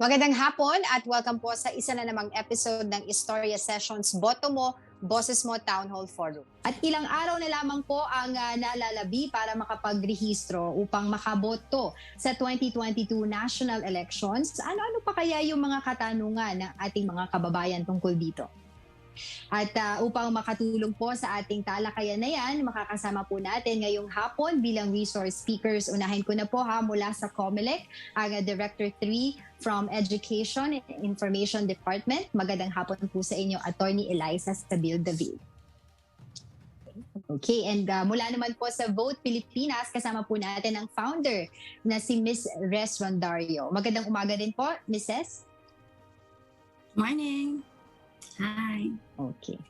Magandang hapon at welcome po sa isa na namang episode ng Istorya Sessions Boto Mo, Boses Mo Town Hall Forum. At ilang araw na lamang po ang nalalabi para makapagrehistro upang makaboto sa 2022 national elections. Ano-ano pa kaya yung mga katanungan ng ating mga kababayan tungkol dito? At upang makatulong po sa ating talakayan na yan, makakasama po natin ngayong hapon bilang resource speakers. Unahin ko na po mula sa Comelec, ang Director 3 from Education and Information Department. Magandang hapon po sa inyo, Atty. Elaiza Sabile-David. Okay, and mula naman po sa Vote Pilipinas, kasama po natin ang founder na si Ms. Ces Rondario. Magandang umaga din po, Mrs. Morning. Hi. Okay.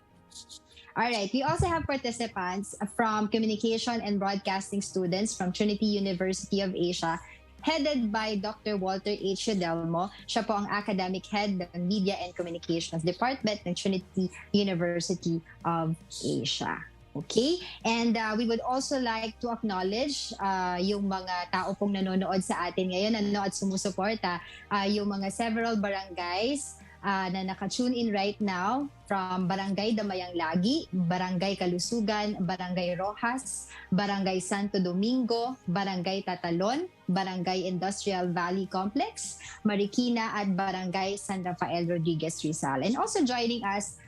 All right. We also have participants from communication and broadcasting students from Trinity University of Asia, headed by Dr. Walter H. Delmo. Siya po ang academic head ng Media and Communications Department ng Trinity University of Asia. Okay? And we would also like to acknowledge yung mga tao pong nanonood sa atin ngayon at sumusuporta, yung mga several barangays na naka-tune in right now from Barangay Damayang Lagi, Barangay Kalusugan, Barangay Rojas, Barangay Santo Domingo, Barangay Tatalon, Barangay Industrial Valley Complex, Marikina at Barangay San Rafael Rodriguez Rizal. And also joining us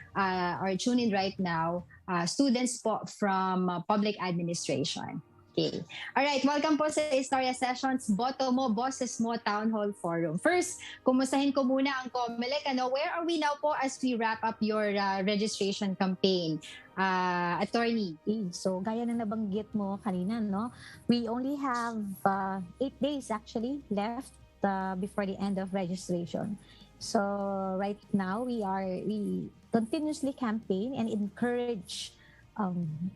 or tune in right now, students po from public administration. Okay. Alright, welcome po sa Istorya Sessions, Boto Mo, Boses Mo Town Hall Forum. First, kumustahin ko muna ang Comelec. Where are we now po as we wrap up your registration campaign? Attorney. So, gaya na nabanggit mo kanina, no? We only have 8 days actually left before the end of registration. So, right now, we continuously campaign and encourage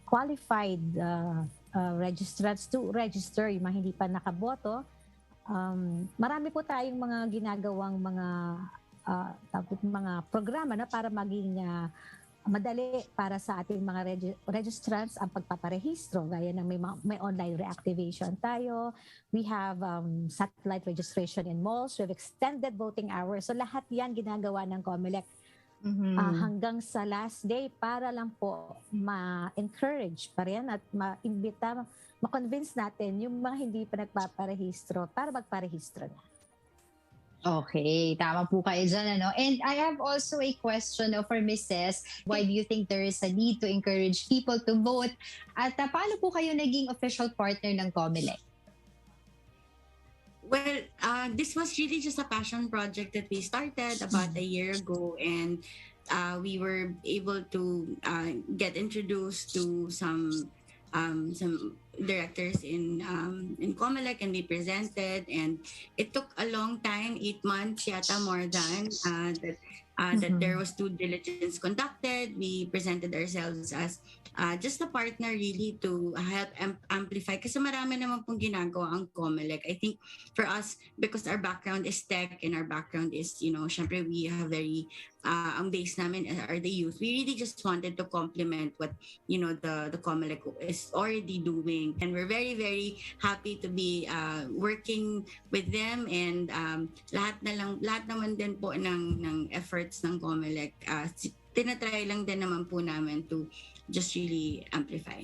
qualified registrants to register, yung mga hindi pa nakaboto. Marami po tayong mga ginagawang mga programa na para maging madali para sa ating mga registrants ang pagpaparehistro. Gaya ng may online reactivation tayo. We have satellite registration in malls. We have extended voting hours. So lahat yan ginagawa ng Comelec. Hanggang sa last day para lang po ma-encourage pa rin at ma-imbita, ma-convince natin yung mga hindi pa nagpaparehistro para magparehistro na. Okay, tama po kayo dyan. And I have also a question for Mrs. Why do you think there is a need to encourage people to vote? At paano po kayo naging official partner ng Comelec? Well, this was really just a passion project that we started about a year ago, and we were able to get introduced to some directors in Comelec, and we presented, and it took a long time, 8 months yata, more than that there was due diligence conducted. We presented ourselves as just a partner really to help amplify, kasi marami naman pong ginagawa ang Comelec. I think for us, because our background is tech and our background is, syempre we have very ang base namin are the youth. We really just wanted to complement what the Comelec is already doing, and we're very, very happy to be working with them, and lahat naman din po ng efforts ng Comelec, tinatry lang din naman po namin to just really amplify.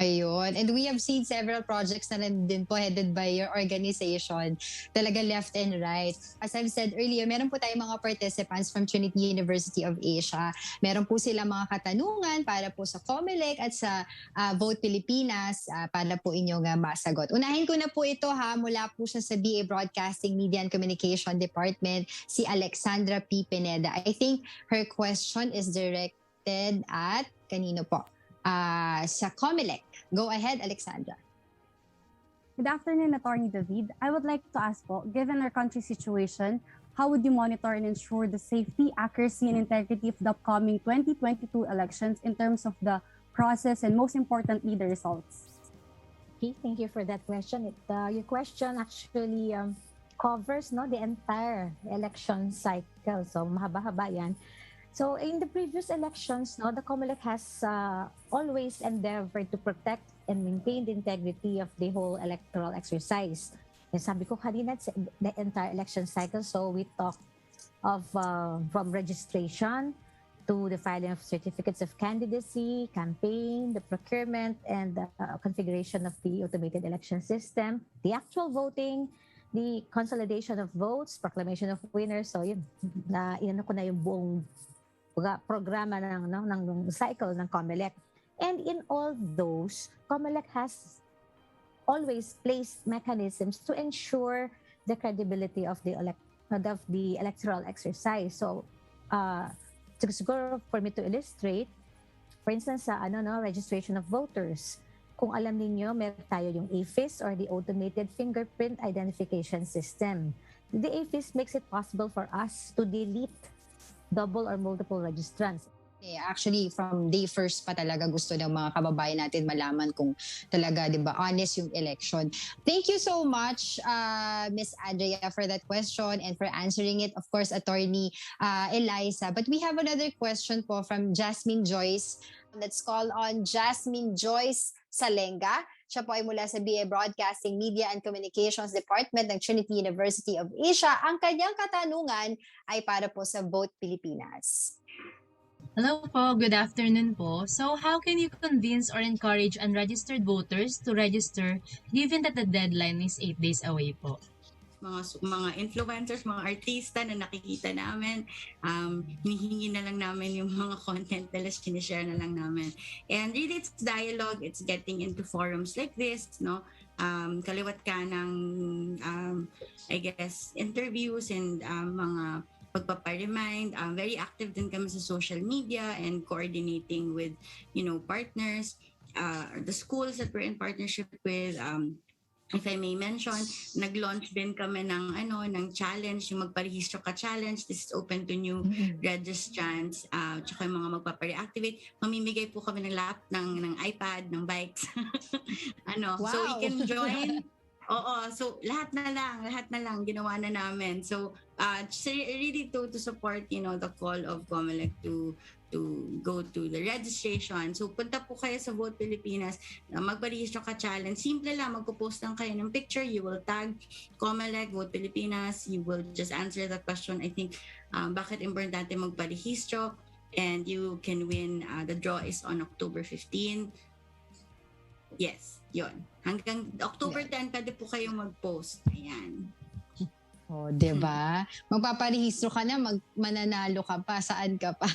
Ayun. And we have seen several projects na din po headed by your organization. Talaga left and right. As I've said earlier, meron po tayong mga participants from Trinity University of Asia. Meron po sila mga katanungan para po sa Comelec at sa Vote Pilipinas para po inyong masagot. Unahin ko na po ito mula po siya sa BA Broadcasting, Media and Communication Department, si Alexandra P. Pineda. I think her question is directed at kanino po? Sa Comelec. Go ahead, Alexandra. Good afternoon, Atty. David. I would like to ask po, given our country's situation, how would you monitor and ensure the safety, accuracy, and integrity of the upcoming 2022 elections in terms of the process and, most importantly, the results? Okay, thank you for that question. Your question actually covers the entire election cycle. So, mahaba-haba yan. So in the previous elections, the Comelec has always endeavored to protect and maintain the integrity of the whole electoral exercise. sabi ko kanina, it's the entire election cycle. So we talk of from registration to the filing of certificates of candidacy, campaign, the procurement, and the configuration of the automated election system, the actual voting, the consolidation of votes, proclamation of winners. So yun, inano ko na yung buong programa ng cycle ng Comelec. And in all those, Comelec has always placed mechanisms to ensure the credibility of the electoral exercise. So, siguro for me to illustrate, for instance, sa registration of voters. Kung alam ninyo, meron tayo yung AFIS or the Automated Fingerprint Identification System. The AFIS makes it possible for us to delete double or multiple registrants. Actually, from day first pa talaga gusto ng mga kababayan natin malaman kung talaga, di ba, honest yung election. Thank you so much, Miss Andrea, for that question and for answering it. Of course, Attorney Elaiza. But we have another question po from Jasmine Joyce. Let's call on Jasmine Joyce Salenga. Siya po ay mula sa BA Broadcasting, Media and Communications Department ng Trinity University of Asia. Ang kanyang katanungan ay para po sa Vote Pilipinas. Hello po, good afternoon po. So how can you convince or encourage unregistered voters to register given that the deadline is 8 days away po? Mga influencers, mga artista na nakikita namin, hinihingi na lang namin yung mga content nila, sinishare na lang namin. And really, it's dialogue, it's getting into forums like this, no? Kaliwat ka ng, I guess, interviews and mga pagpaparemind. Very active din kami sa social media and coordinating with, partners, the schools that we're in partnership with. If I may mention, nag-launch din kami ng challenge, yung magparehistro ka challenge. This is open to new registrants, tsaka yung mga magpapareactivate. Mamimigay po kami ng iPad, ng bikes. Wow. So you can join. Oo, so lahat na lang ginawa na namin. So really to support, the call of Comelec to go to the registration. So punta po kayo sa Vote Pilipinas, magparehistro ka challenge. Simple lang, magpo-post lang kayo ng picture, you will tag Comelec, Vote Pilipinas, you will just answer the question, I think, bakit importante magparehistro, and you can win. The draw is on October 15. Yes, yun. Hanggang October 10, pwede po kayong mag-post. Ayan. Oh, 'di ba? Magpaparehistro ka na, mananalo ka pa, saan ka pa.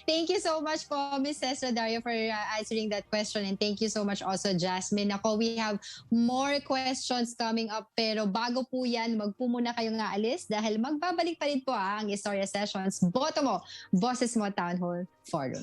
Thank you so much po, Ms. Ces Rondario, for answering that question, and thank you so much also, Jasmine. Ako, we have more questions coming up, pero bago po yan, magpumuna kayong aalis dahil magbabalik pa rin po ang Istorya Sessions. Boto mo, Boses mo Town Hall Forum.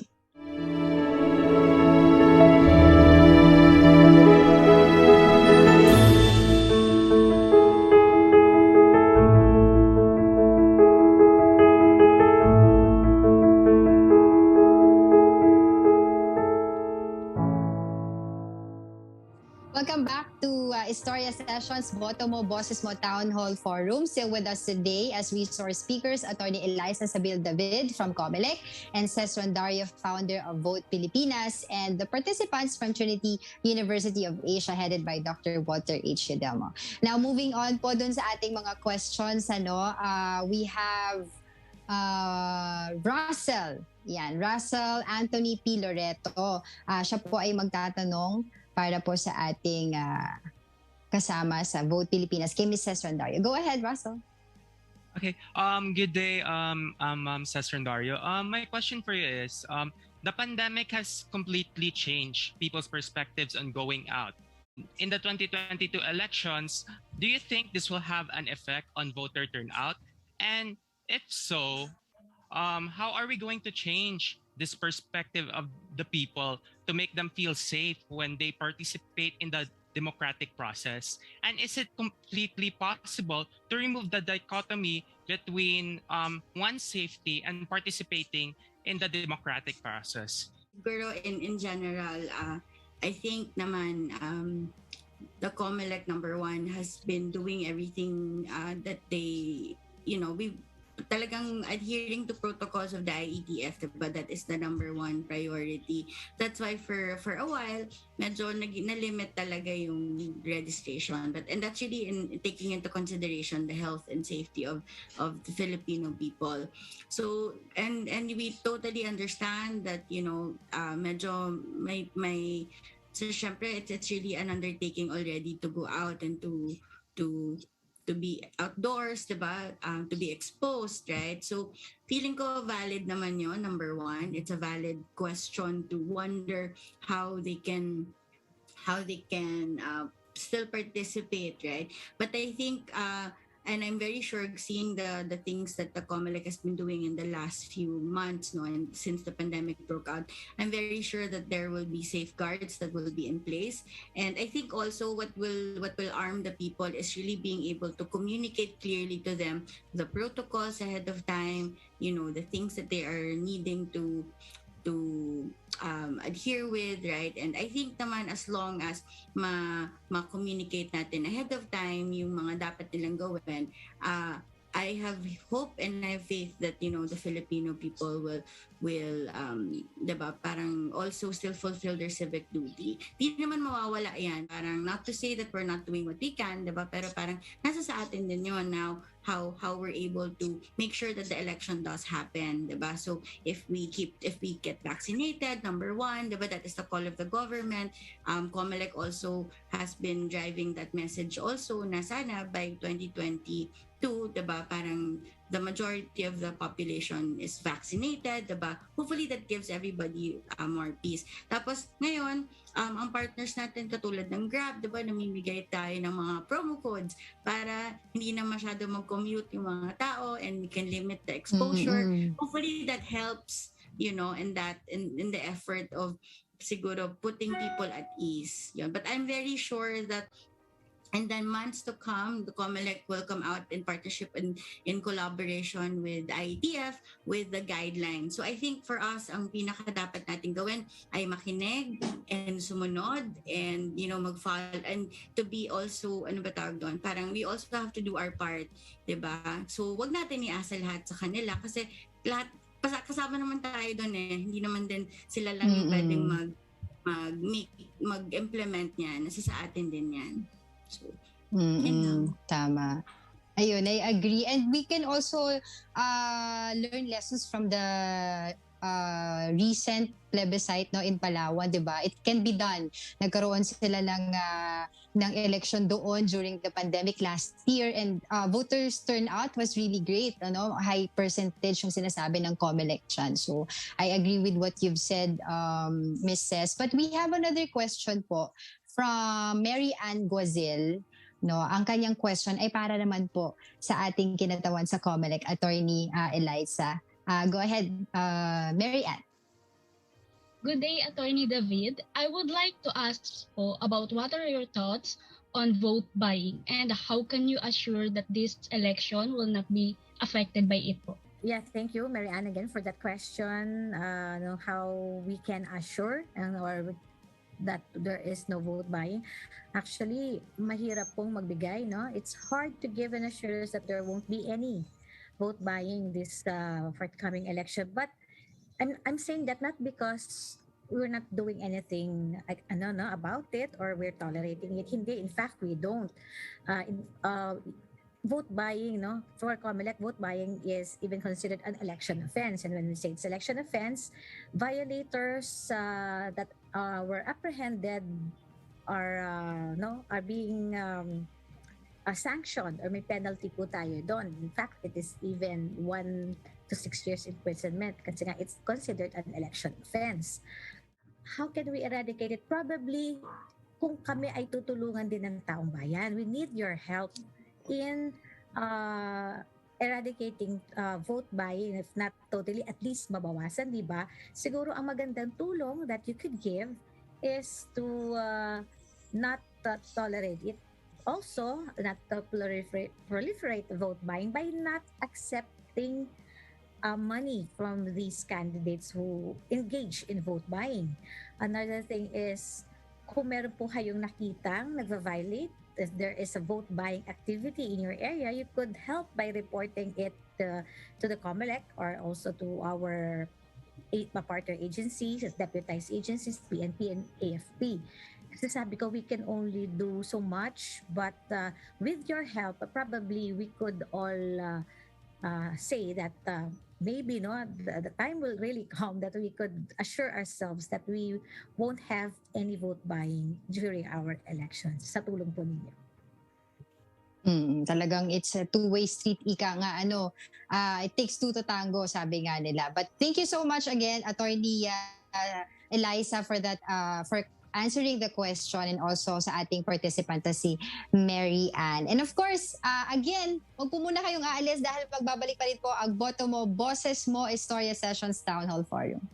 Welcome back to Istorya Sessions, Boto mo, Boses mo Town Hall Forum. Still with us today as resource speakers, Atty. Elaiza Sabile-David from Comelec and Ces Rondario, founder of Vote Pilipinas, and the participants from Trinity University of Asia headed by Dr. Walter H. Yudelmo. Now, moving on po dun sa ating mga questions, we have Russell. Yan, Russell Anthony P. Loreto. Siya po ay magtatanong para po sa ating kasama sa Vote Pilipinas, kay Ms. Ces Rondario. Go ahead, Russell. Okay. Good day, Ces Rondario. My question for you is, the pandemic has completely changed people's perspectives on going out. In the 2022 elections, do you think this will have an effect on voter turnout? And if so, how are we going to change this perspective of the people to make them feel safe when they participate in the democratic process? And is it completely possible to remove the dichotomy between one's safety and participating in the democratic process? Pero in general, I think naman the Comelec number one has been doing everything that they, talagang adhering to protocols of the IETF, diba? That is the number one priority. That's why for a while, medyo na-limit talaga yung registration. And that's really in taking into consideration the health and safety of the Filipino people. So, and we totally understand that, medyo may so syempre it's really an undertaking already to go out and to be outdoors, diba? To be exposed, right? So, feeling ko valid naman yon, number one. It's a valid question to wonder how they can still participate, right? But I think, and I'm very sure seeing the things that the Comelec has been doing in the last few months, no, and since the pandemic broke out, I'm very sure that there will be safeguards that will be in place. And I think also what will arm the people is really being able to communicate clearly to them the protocols ahead of time, the things that they are needing to adhere with, right? And I think naman as long as ma-communicate natin ahead of time yung mga dapat nilang gawin, I have hope and I have faith that the Filipino people will diba, parang also still fulfill their civic duty. Di naman mawawala yan. Parang not to say that we're not doing what we can, diba? Pero parang nasa sa atin din yun now how we're able to make sure that the election does happen, diba? So if we get vaccinated, number one, diba, that is the call of the government. Comelec also has been driving that message also na sana by 2022, diba, parang the majority of the population is vaccinated, diba? Hopefully that gives everybody more peace. Tapos ngayon, ang partners natin katulad ng Grab, diba, namimigay tayo ng mga promo codes para hindi na masyado mag-commute yung mga tao and we can limit the exposure. Hopefully that helps, in the effort of siguro putting people at ease. Yeah. But I'm very sure that and then months to come, the Comelec will come out in partnership and in collaboration with IETF with the guidelines. So I think for us, ang pinaka dapat natin gawin ay makinig and sumunod and mag-follow and to be also, ano ba tawag doon? Parang we also have to do our part, diba? So wag natin iasa lahat sa kanila kasi lahat, kasama naman tayo doon eh. Hindi naman din sila lang yung pwedeng mag-implement niyan. Nasa sa atin din yan. So, tama. Ayun, I agree. And we can also learn lessons from the recent plebiscite in Palawan, 'di ba? It can be done. Nagkaroon sila ng election doon during the pandemic last year and voters turnout was really great, high percentage yung sinasabi ng Comelec dyan. So I agree with what you've said, Ms. Ces. But we have another question po from Mary Ann Guazil. Ang kanyang question ay para naman po sa ating kinatawan sa Comelec, Attorney Elaiza. Go ahead, Mary Ann. Good day, Attorney David. I would like to ask po about what are your thoughts on vote buying and how can you assure that this election will not be affected by it po? Yeah, thank you, Mary Ann, again for that question. How we can assure or that there is no vote buying. Actually, mahirap pong magbigay, no? It's hard to give an assurance that there won't be any vote buying this forthcoming election. But I'm saying that not because we're not doing anything about it or we're tolerating it. Hindi, in fact, we don't. Vote buying, for Comelec, vote buying is even considered an election offense. And when we say it's election offense, violators that were apprehended are being sanctioned or may penalty po tayo doon. In fact, it is even 1 to 6 years imprisonment kasi nga it's considered an election offense. How can we eradicate it? Probably kung kami ay tutulungan din ng taong bayan. We need your help in eradicating vote buying, if not totally, at least mabawasan, di ba? Siguro ang magandang tulong that you could give is to not tolerate it. Also, not to proliferate vote buying by not accepting money from these candidates who engage in vote buying. Another thing is, kung meron po kayong nakitang nagva-violate, if there is a vote buying activity in your area, you could help by reporting it to the Comelec or also to our partner agencies, deputized agencies, PNP and AFP. Kasi sabi ko, we can only do so much, but with your help, probably we could all say that maybe the time will really come that we could assure ourselves that we won't have any vote buying during our elections. Sa tulong po ninyo. Talagang it's a two-way street, ika nga, it takes two to tango, sabi nga nila. But thank you so much again, Attorney Elaiza, for that, for answering the question, and also sa ating participant na si Mary Ann. And of course, again, huwag po muna kayong aalis dahil magbabalik pa rin po ang Boto Mo, Boses Mo, Istorya Sessions Town Hall Forum.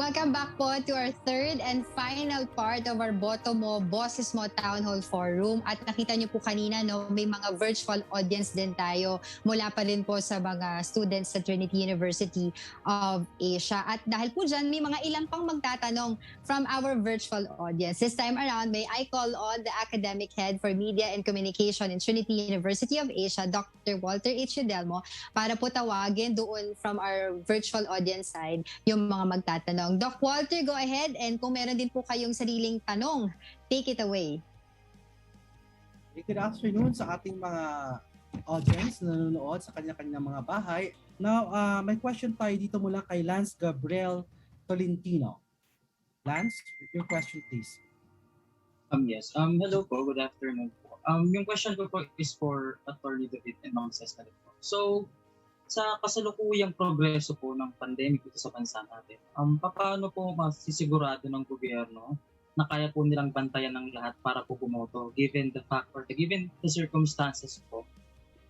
Welcome back po to our third and final part of our Boto Mo, Boses Mo Town Hall Forum. At nakita niyo po kanina, may mga virtual audience din tayo mula pa rin po sa mga students sa Trinity University of Asia. At dahil po dyan, may mga ilan pang magtatanong from our virtual audience. This time around, may I call on the Academic Head for Media and Communication in Trinity University of Asia, Dr. Walter H. para po tawagin doon from our virtual audience side yung mga magtatanong. Doc Walter, go ahead, and kung meron din po kayong sariling tanong, take it away. Good afternoon sa ating mga audience na nanonood sa kanya-kanya mga bahay. Now, may question tayo dito mula kay Lance Gabriel Tolentino. Lance, your question please. Yes. Hello po. Good afternoon po. Yung question ko po is for Atty. David and Ma'am Ces. So, sa kasalukuyang progreso po ng pandemic dito sa bansa natin, paano po masisigurado ng gobyerno na kaya po nilang bantayan ng lahat para po bumoto given the fact or given the circumstances po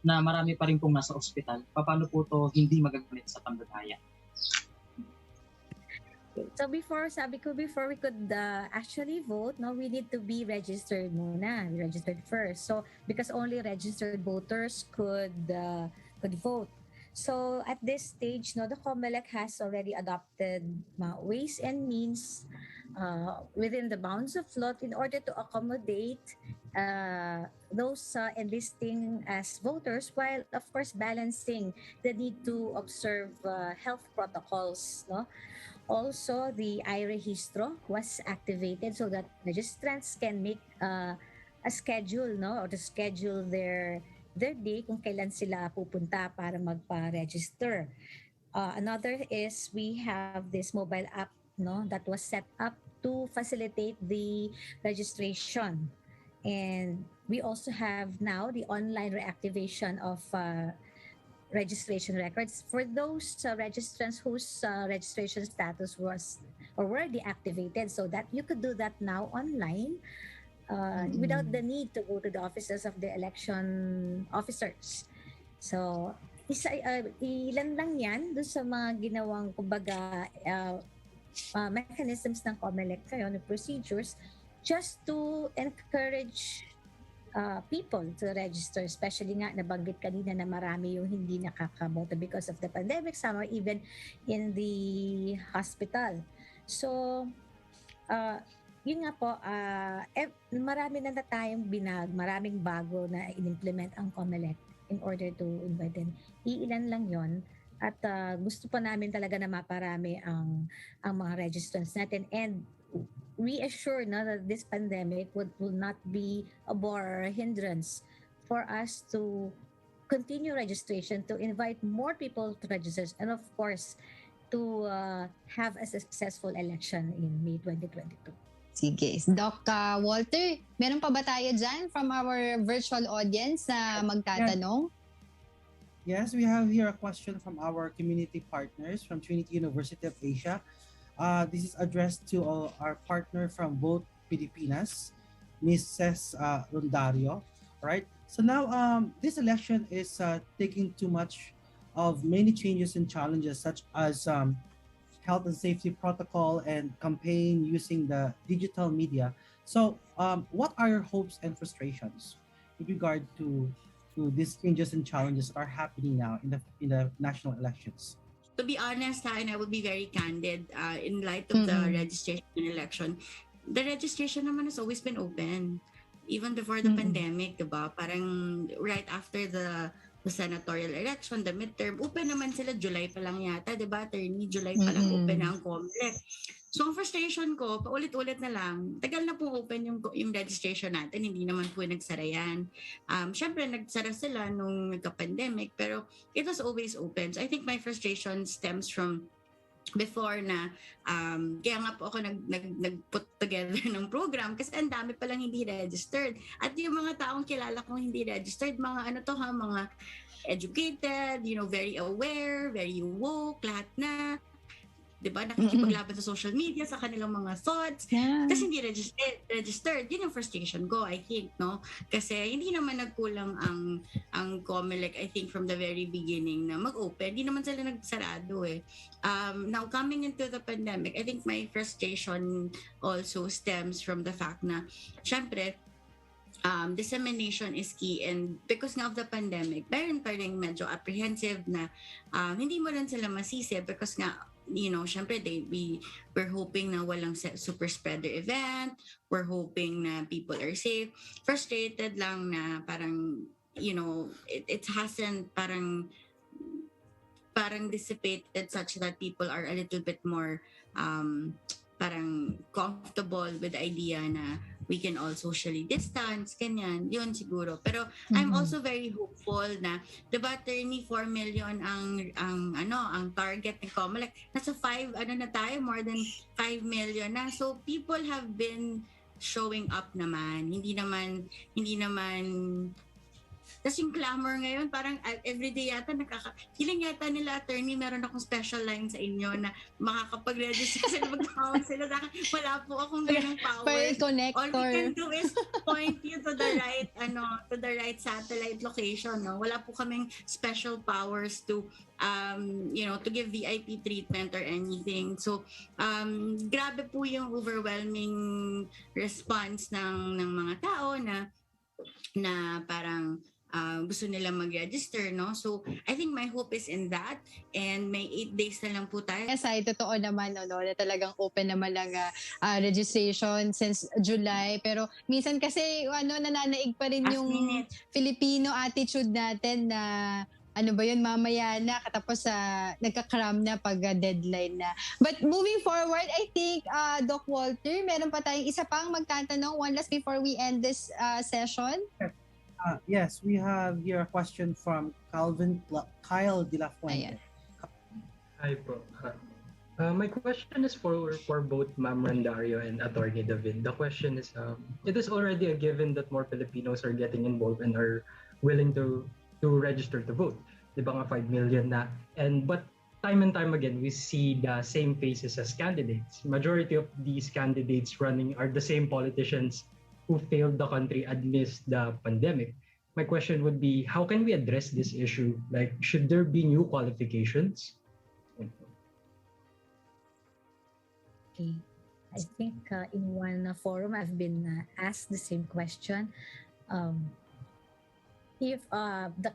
na marami pa rin pong nasa ospital? Paano po to hindi magagamit sa pambanaya? So before we could actually vote, we need to be registered muna. We registered first. So because only registered voters could vote. So at this stage, the Comelec has already adopted ways and means within the bounds of law in order to accommodate those enlisting as voters, while of course balancing the need to observe health protocols. Also, the iRehistro was activated so that registrants can make a schedule, or to schedule their day kung kailan sila pupunta para magpa-register. Another is we have this mobile app that was set up to facilitate the registration. And we also have now the online reactivation of registration records for those registrants whose registration status was or were deactivated, so that you could do that now online without the need to go to the offices of the election officers. So, ilan lang yan doon sa mga ginawang, kumbaga, mechanisms ng Comelec ngayon, the procedures, just to encourage people to register, especially nga nabanggit kanina na marami yung hindi nakakaboto because of the pandemic, some are even in the hospital. So, yun nga po, marami na tayong maraming bago na in-implement ang Comelec in order to invite them. Iilan lang yon. At gusto pa namin talaga na maparami ang mga registrants natin. And we assure that this pandemic will not be a bar or a hindrance for us to continue registration, to invite more people to register, and of course, to have a successful election in May 2022. Sige. Doc Walter, meron pa ba tayo dyan from our virtual audience na magtatanong? Yes, we have here a question from our community partners from Trinity University of Asia. This is addressed to our partner from Vote Pilipinas, Ms. Ces Rondario. Right? So now, this election is taking too much of many changes and challenges, such as health and safety protocol and campaign using the digital media. So, what are your hopes and frustrations with regard to these changes and challenges that are happening now in the national elections? To be honest, and I will be very candid, in light of the Mm-mm. registration election, the registration naman has always been open. Even before the Mm-mm. pandemic, diba? Parang right after the senatorial election, the midterm, open naman sila, July pa lang yata, diba? Attorney, July pa lang open na Mm-mm. ang Comelec. So, ang frustration ko, paulit-ulit na lang, tagal na po open yung registration natin, hindi naman po nagsara yan. Syempre, nagsara sila nung nagka-pandemic, pero it was always open. So, I think my frustration stems from before na kaya nga po ako nag-put together ng program kasi ang dami palang hindi registered. At yung mga taong kilala kong hindi registered, mga ano to ha, mga educated, very aware, very woke, lahat na. 'Di ba? Nakikipaglaban sa social media sa kanilang mga thoughts. Yeah. Kasi hindi registered. Yun yung frustration ko, I think, no? Kasi hindi naman nagkulang ang Comelec, I think, from the very beginning na mag-open. Hindi naman sila nagsarado eh. Now, coming into the pandemic, I think my frustration also stems from the fact na, syempre, dissemination is key, and because nga of the pandemic, meron pa rin medyo apprehensive na hindi mo rin sila masisi because nga syempre we're hoping na walang super spreader event, we're hoping na people are safe, frustrated lang na parang it hasn't parang dissipated such that people are a little bit more parang comfortable with the idea na we can all socially distance, ganyan, yun siguro. Pero I'm also very hopeful na, diba, 4 million ang target ng Comelec. Nasa 5, na tayo, more than 5 million na. So people have been showing up naman. Hindi naman tas yung clamor ngayon, parang everyday yata feeling yata nila, attorney, meron akong special line sa inyo na makakapag-register sila, magtawag sila sa akin. Wala po akong ganung power. Connector. All we can do is point you to the right satellite location. No? Wala po kaming special powers to to give VIP treatment or anything. So, grabe po yung overwhelming response ng mga tao na parang gusto nila mag-register, no? So, I think my hope is in that, and may 8 days na lang po tayo. Yes, ay totoo naman na talagang open naman lang registration since July, pero minsan kasi nananaig pa rin yung Filipino attitude natin na mamaya na, katapos nagka-cram na pag deadline na. But moving forward, I think, Doc Walter, meron pa tayong isa pang magtatanong, one last before we end this session. Yes, we have here a question from Kyle de la Fuente. Hi po. My question is for both Ma'am Rondario and Atty. David. The question is, it is already a given that more Filipinos are getting involved and are willing to register to vote. Di ba nga 5 million na? But time and time again, we see the same faces as candidates. Majority of these candidates running are the same politicians who failed the country amidst the pandemic. My question would be, how can we address this issue? Like, should there be new qualifications? Okay. I think in one forum, I've been asked the same question. If the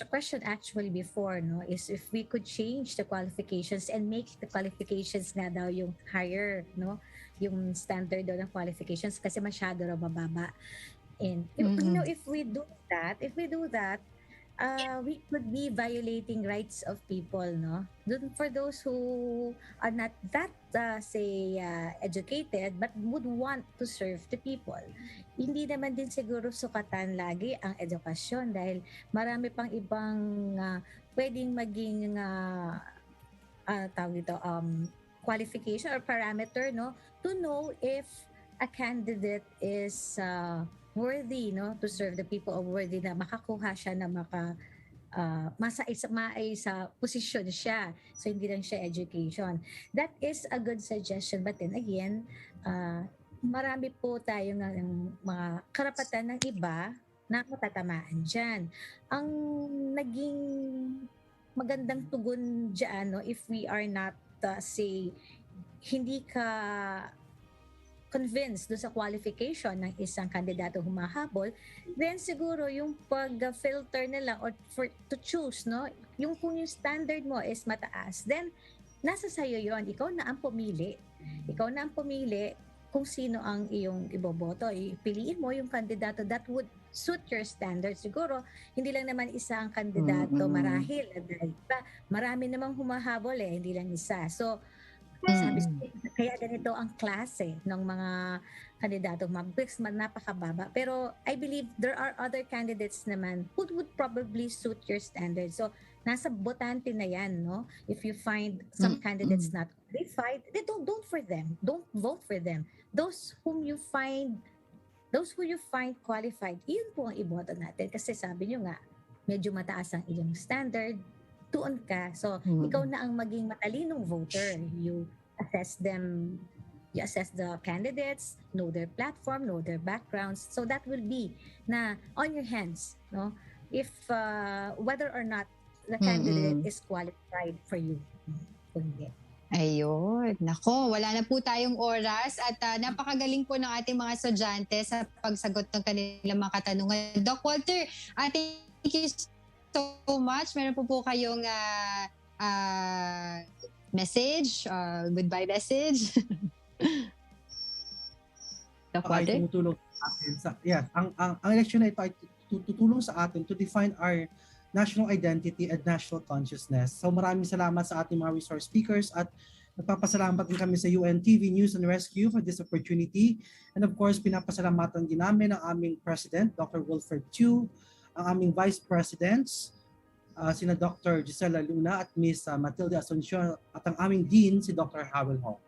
question actually before is if we could change the qualifications and make the qualifications na daw yung higher, yung standard daw ng qualifications kasi masyado raw mababa. And if we do that, we could be violating rights of people, For those who are not that educated but would want to serve the people. Hindi naman din siguro sukatan lagi ang edukasyon dahil marami pang ibang pwedeng maging qualification or parameter, to know if a candidate is worthy, to serve the people, or worthy na makakuha siya na sa posisyon siya. So, hindi lang siya education. That is a good suggestion. But then again, marami po tayo ng mga karapatan ng iba na matatamaan dyan. Ang naging magandang tugon dyan, if we are not, hindi ka convinced do sa qualification ng isang kandidato humahabol, then siguro yung pag-filter nila or to choose, no, yung kung yung standard mo is mataas, then nasa sayo yon. Ikaw na ang pumili. Ikaw na ang pumili kung sino ang iyong iboboto. Piliin mo yung kandidato that would suit your standards. Siguro, hindi lang naman isa ang kandidato marahil. Dahil marami namang humahabol hindi lang isa. So, sabi kaya ganito ang klase ng mga kandidato, napakababa. Pero I believe there are other candidates naman who would probably suit your standards. So, nasa botante na yan, no? If you find some candidates not qualified, then don't for them. Don't vote for them. Those who you find qualified, yun po ang iboto natin. Kasi sabi nyo nga, medyo mataas ang iyong standard, tuon ka. So, ikaw na ang maging matalinong voter. You assess them, you assess the candidates, know their platform, know their backgrounds. So, that will be na on your hands, no? If whether or not the candidate is qualified for you. Hindi. Ayun. Nako, wala na po tayong oras at napakagaling po ng ating mga estudyante sa pagsagot ng kanilang mga katanungan. Doc Walter, thank you so much. Meron po kayong message, goodbye message. Doc Walter? Ay tumutulong sa atin. Ang election na ito ay tutulong sa atin to define our national identity and national consciousness. So maraming salamat sa ating mga resource speakers at nagpapasalamat din kami sa UNTV News and Rescue for this opportunity. And of course, pinapasalamatan din namin ang aming President, Dr. Wilfred Chu, ang aming Vice Presidents, sina Dr. Gisela Luna at Ms. Matilde Asuncion at ang aming Dean, si Dr. Howell Ho.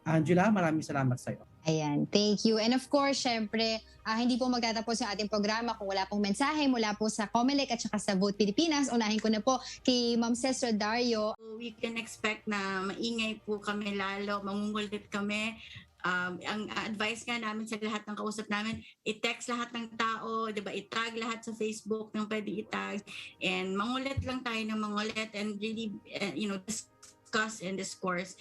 Angela, maraming salamat sa iyo. Ayan, thank you. And of course, syempre, hindi po magtatapos yung ating programa kung wala pong mensahe mula po sa Comelec at saka sa Vote Pilipinas. Unahin ko na po kay Ma'am Ces Rondario. We can expect na maingay po kami lalo, mangungulit kami. Ang advice nga namin sa lahat ng kausap namin, i-text lahat ng tao, diba? I-tag lahat sa Facebook ng pwede i-tag. And mangulit lang tayo ng mangulit and really, discuss and discourse.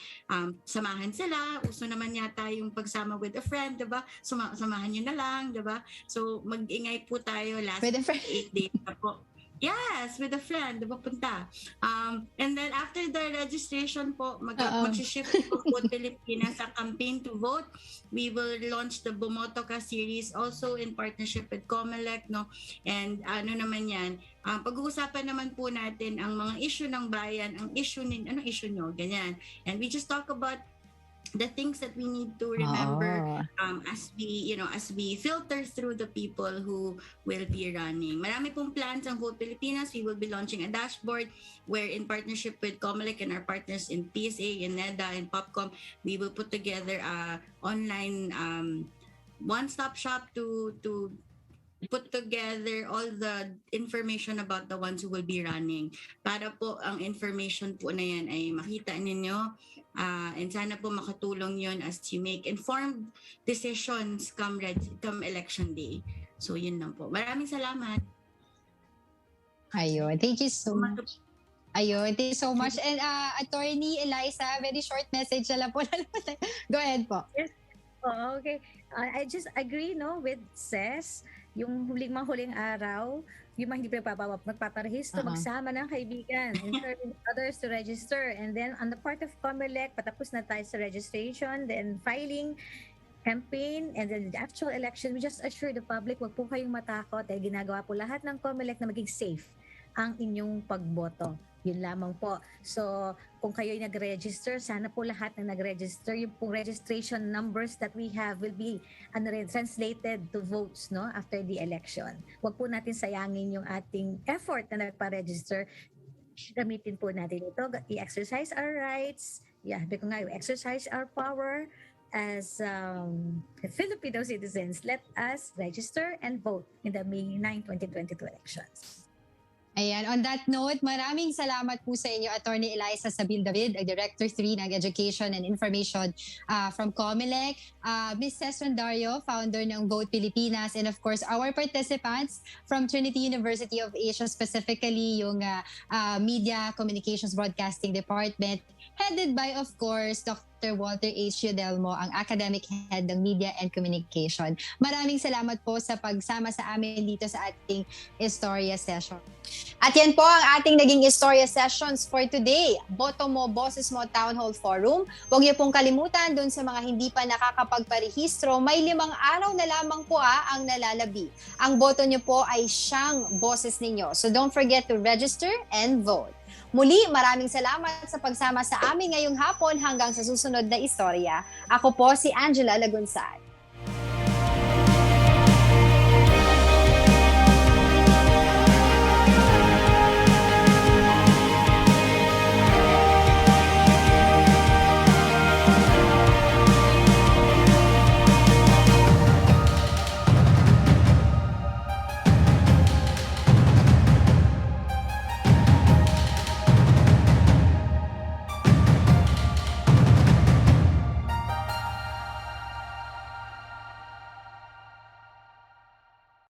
Samahan sila. Uso naman yata yung pagsama with a friend, diba? Samahan nyo na lang, diba? So, mag-ingay po tayo last 8 days na po. Yes, with a friend, diba punta? And then after the registration po, mag-shift po Vote Pilipinas sa campaign to vote. We will launch the Bomoto Ka series also in partnership with Comelec, no? And ano naman yan, pag-uusapan naman po natin ang mga issue ng bayan, ang issue anong issue nyo, ganyan. And we just talk about the things that we need to remember as we filter through the people who will be running. Marami pong plans ang Vote Pilipinas. We will be launching a dashboard where in partnership with Comelec and our partners in PSA, in NEDA, and Popcom, we will put together a online one-stop shop to put together all the information about the ones who will be running. Para po ang information po na yan ay makita ninyo and sana po makatulong yon as you make informed decisions come election day. So yun lang po. Maraming salamat. Ayun. Thank you so much. Ayun. Thank you so much. And Attorney Elaiza, very short message na lang po. Go ahead po. Yes. Oh, okay. I just agree with Ces. Yung mga huling araw, yung mga hindi magpaparehistro, magsama ng kaibigan, encourage others to register. And then on the part of Comelec, patapos na tayo sa registration, then filing, campaign, and then the actual election, we just assure the public, wag po kayong matakot. Ginagawa po lahat ng Comelec na maging safe ang inyong pagboto. Yun lamang po. So, kung kayo'y nag-register, sana po lahat na nag-register, yung pong registration numbers that we have will be translated to votes after the election. Huwag po natin sayangin yung ating effort na nagpa-register. Gamitin po natin ito. I-exercise our rights. I-exercise our power as Filipino citizens. Let us register and vote in the May 9, 2022 elections. Ayan, on that note, maraming salamat po sa inyo, Atty. Elaiza Sabile-David, Director 3 ng Education and Information from Comelec, Ms. Ces Rondario, founder ng Vote Pilipinas, and of course, our participants from Trinity University of Asia, specifically yung Media Communications Broadcasting Department, headed by, of course, Dr. Dr. Walter H. Yudelmo, ang Academic Head ng Media and Communication. Maraming salamat po sa pagsama sa amin dito sa ating Istorya Session. At yan po ang ating naging Istorya Sessions for today. Boto mo, Boses mo Town Hall Forum. Huwag niyo pong kalimutan dun sa mga hindi pa nakakapagparehistro, may 5 araw na lamang po ang nalalabi. Ang boto niyo po ay siyang boses ninyo. So don't forget to register and vote. Muli, maraming salamat sa pagsama sa amin ngayong hapon hanggang sa susunod na istorya. Ako po si Angela Lagunsad.